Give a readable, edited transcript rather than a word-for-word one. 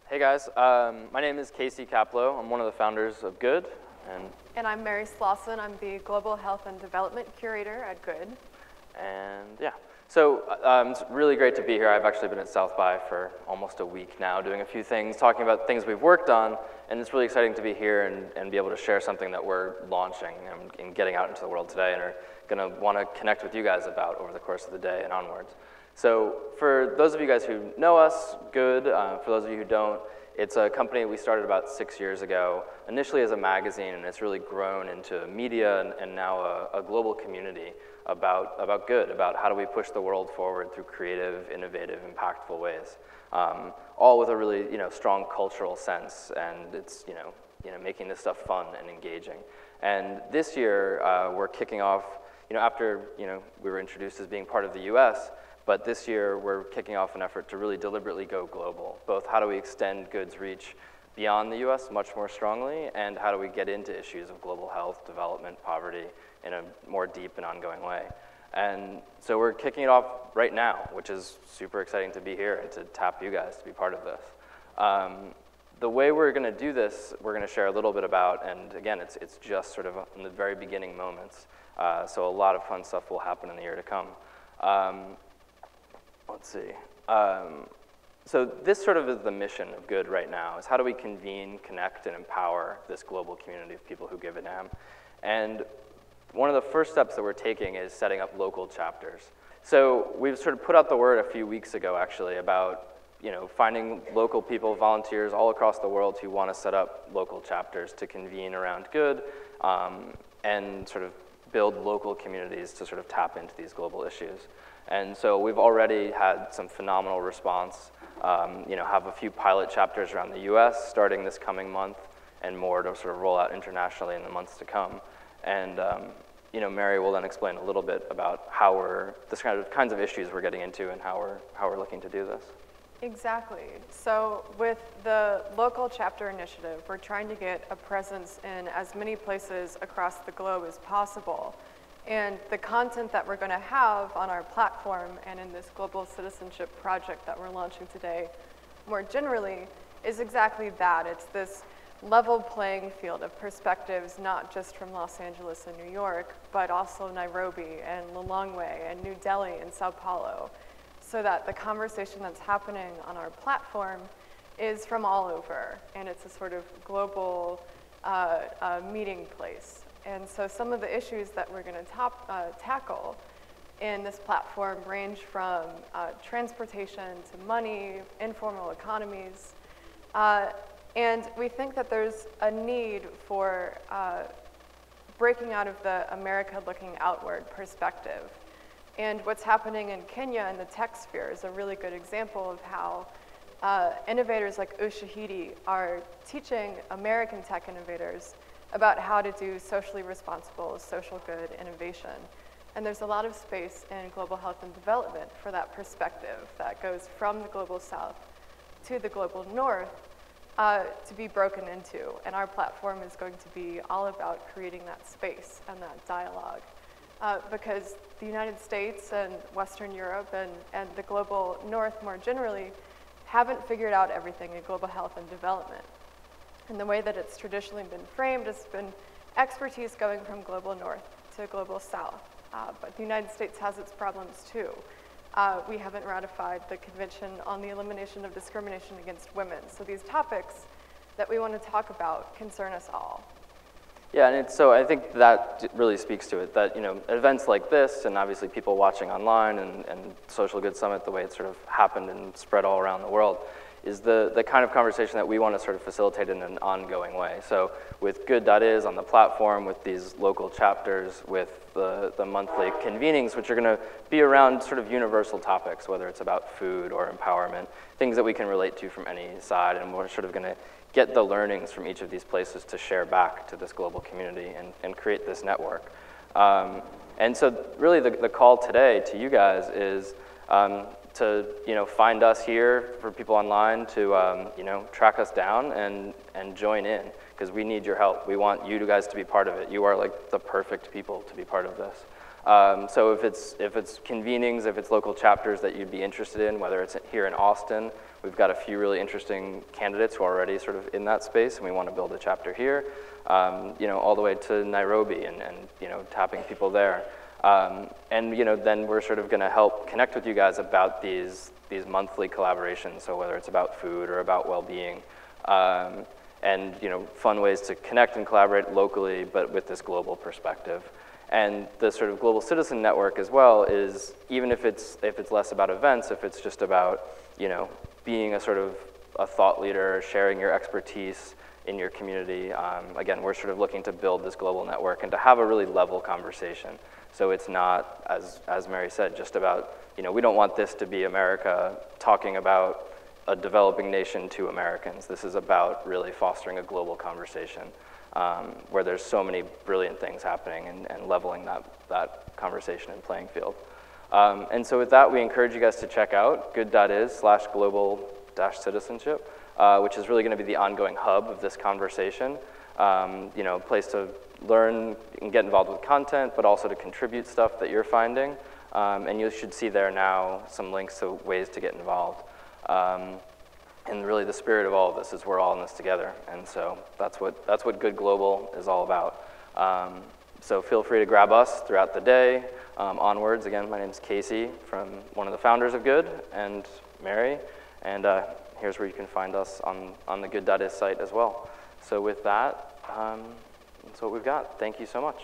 Hey guys, my name is Caplowe. I'm one of the founders of Good. And I'm Mary Slosson. I'm the Global Health and Development Curator at Good. And yeah, so it's really great to be here. I've actually been at South by for almost a week now, doing a few things, talking about things we've worked on, and it's really exciting to be here and be able to share something that we're launching and getting out into the world today and are going to want to connect with you guys about over the course of the day and onwards. So for those of you guys who know us, Good. For those of you who don't, it's a company we started about 6 years ago, initially as a magazine, and it's really grown into media and now a global community about good, about how do we push the world forward through creative, innovative, impactful ways, all with a really strong cultural sense, and it's making this stuff fun and engaging. And this year we're kicking off, after we were introduced as being part of the U.S. But this year, we're kicking off an effort to really deliberately go global. Both how do we extend Good's reach beyond the US much more strongly, and how do we get into issues of global health, development, poverty in a more deep and ongoing way. And so we're kicking it off right now, which is super exciting to be here and to tap you guys to be part of this. The way we're going to do this, we're going to share a little bit about, and again, it's just sort of in the very beginning moments. So a lot of fun stuff will happen in the year to come. Let's see. So this sort of is the mission of Good right now, is how do we convene, connect, and empower this global community of people who give a damn. And one of the first steps that we're taking is setting up local chapters. So we've sort of put out the word a few weeks ago, actually, about finding local people, volunteers all across the world who want to set up local chapters to convene around Good and sort of build local communities to sort of tap into these global issues. And so we've already had some phenomenal response, have a few pilot chapters around the US starting this coming month, and more to sort of roll out internationally in the months to come. And Mary will then explain a little bit about how the kinds of issues we're getting into and how we're looking to do this. Exactly. So with the local chapter initiative, we're trying to get a presence in as many places across the globe as possible. And the content that we're going to have on our platform and in this global citizenship project that we're launching today, more generally, is exactly that. It's this level playing field of perspectives, not just from Los Angeles and New York, but also Nairobi and Lilongwe and New Delhi and Sao Paulo, so that the conversation that's happening on our platform is from all over, and it's a sort of global meeting place. And so some of the issues that we're going to tackle in this platform range from transportation to money, informal economies, and we think that there's a need for breaking out of the America looking outward perspective. And what's happening in Kenya in the tech sphere is a really good example of how innovators like Ushahidi are teaching American tech innovators about how to do socially responsible, social good innovation. And there's a lot of space in global health and development for that perspective that goes from the global south to the global north to be broken into. And our platform is going to be all about creating that space and that dialogue. Because the United States and Western Europe and the global north more generally haven't figured out everything in global health and development. And the way that it's traditionally been framed has been expertise going from global north to global south. But the United States has its problems too. We haven't ratified the Convention on the Elimination of Discrimination Against Women. So these topics that we want to talk about concern us all. Yeah, and so I think that really speaks to it, that events like this, and obviously people watching online and Social Good Summit, the way it sort of happened and spread all around the world, is the kind of conversation that we want to sort of facilitate in an ongoing way. So with Good.is on the platform, with these local chapters, with the monthly convenings, which are going to be around sort of universal topics, whether it's about food or empowerment, things that we can relate to from any side, and we're sort of going to get the learnings from each of these places to share back to this global community and create this network. And so really the call today to you guys is to find us here, for people online to track us down and join in, because we need your help. We want you guys to be part of it. You are like the perfect people to be part of this. So if it's convenings, if it's local chapters that you'd be interested in, whether it's here in Austin, we've got a few really interesting candidates who are already sort of in that space, and we want to build a chapter here, all the way to Nairobi and tapping people there. And then we're sort of going to help connect with you guys about these monthly collaborations, so whether it's about food or about well-being, and fun ways to connect and collaborate locally, but with this global perspective. And the sort of global citizen network as well is, even if it's less about events, if it's just about being a sort of a thought leader, sharing your expertise in your community. Again, we're sort of looking to build this global network and to have a really level conversation. So it's not, as Mary said, just about, we don't want this to be America talking about a developing nation to Americans. This is about really fostering a global conversation where there's so many brilliant things happening and leveling that conversation and playing field. And so with that, we encourage you guys to check out good.is/global-citizenship, which is really going to be the ongoing hub of this conversation. A place to learn and get involved with content, but also to contribute stuff that you're finding. And you should see there now some links to ways to get involved. And really the spirit of all of this is we're all in this together. And so that's what GoodxGlobal is all about. So feel free to grab us throughout the day. Onwards, again, my name's Casey, one of the founders of Good, and Mary. And here's where you can find us on the good.is site as well. So with that, that's what we've got. Thank you so much.